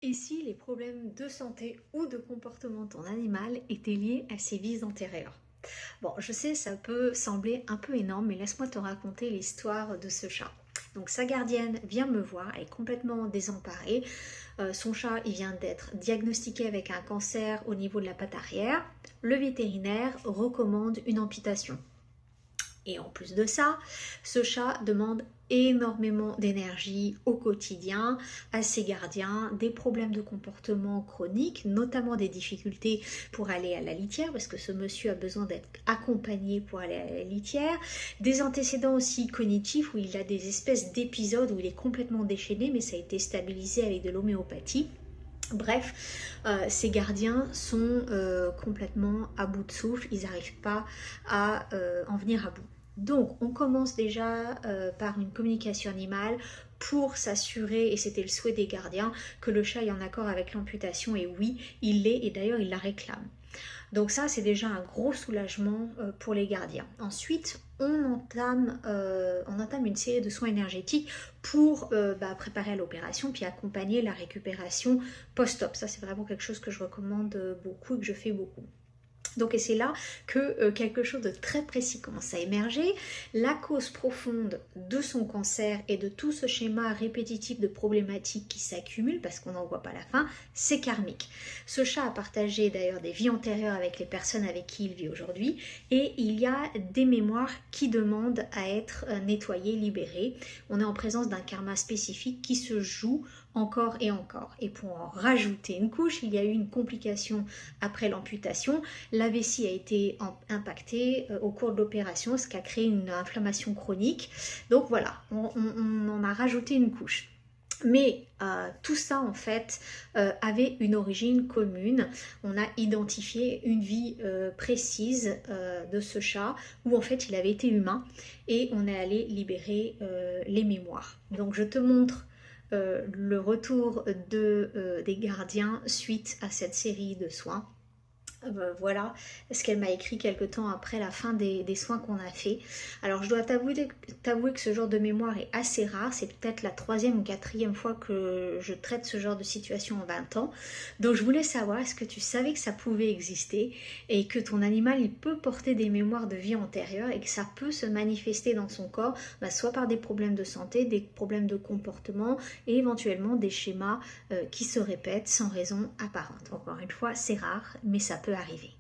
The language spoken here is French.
Et si les problèmes de santé ou de comportement de ton animal étaient liés à ses vies antérieures? Bon, je sais, ça peut sembler un peu énorme, mais laisse-moi te raconter l'histoire de ce chat. Donc sa gardienne vient me voir, elle est complètement désemparée. Son chat, il vient d'être diagnostiqué avec un cancer au niveau de la patte arrière. Le vétérinaire recommande une amputation. Et en plus de ça, ce chat demande énormément d'énergie au quotidien à ses gardiens, des problèmes de comportement chroniques, notamment des difficultés pour aller à la litière, parce que ce monsieur a besoin d'être accompagné pour aller à la litière, des antécédents aussi cognitifs où il a des espèces d'épisodes où il est complètement déchaîné, mais ça a été stabilisé avec de l'homéopathie. Bref, ces gardiens sont complètement à bout de souffle, ils n'arrivent pas à en venir à bout. Donc, on commence déjà par une communication animale pour s'assurer, et c'était le souhait des gardiens, que le chat est en accord avec l'amputation, et oui, il l'est, et d'ailleurs, il la réclame. Donc ça, c'est déjà un gros soulagement pour les gardiens. Ensuite, on entame une série de soins énergétiques pour préparer à l'opération, puis accompagner la récupération post-op. Ça, c'est vraiment quelque chose que je recommande beaucoup et que je fais beaucoup. Donc, et c'est là que quelque chose de très précis commence à émerger. La cause profonde de son cancer et de tout ce schéma répétitif de problématiques qui s'accumulent, parce qu'on n'en voit pas la fin, c'est karmique. Ce chat a partagé d'ailleurs des vies antérieures avec les personnes avec qui il vit aujourd'hui, et il y a des mémoires qui demandent à être nettoyées, libérées. On est en présence d'un karma spécifique qui se joue encore et encore. Et pour en rajouter une couche, il y a eu une complication après l'amputation. La vessie a été impactée au cours de l'opération, ce qui a créé une inflammation chronique. Donc voilà, on en a rajouté une couche. Mais tout ça en fait avait une origine commune. On a identifié une vie précise de ce chat où en fait il avait été humain et on est allé libérer les mémoires. Donc je te montre le retour des gardiens suite à cette série de soins. Voilà ce qu'elle m'a écrit quelques temps après la fin des soins qu'on a fait. Alors je dois t'avouer que ce genre de mémoire est assez rare, c'est peut-être la troisième ou quatrième fois que je traite ce genre de situation en 20 ans. Donc je voulais savoir, est-ce que tu savais que ça pouvait exister et que ton animal il peut porter des mémoires de vie antérieure et que ça peut se manifester dans son corps, soit par des problèmes de santé, des problèmes de comportement et éventuellement des schémas qui se répètent sans raison apparente. Encore une fois, c'est rare, mais ça peut arriver.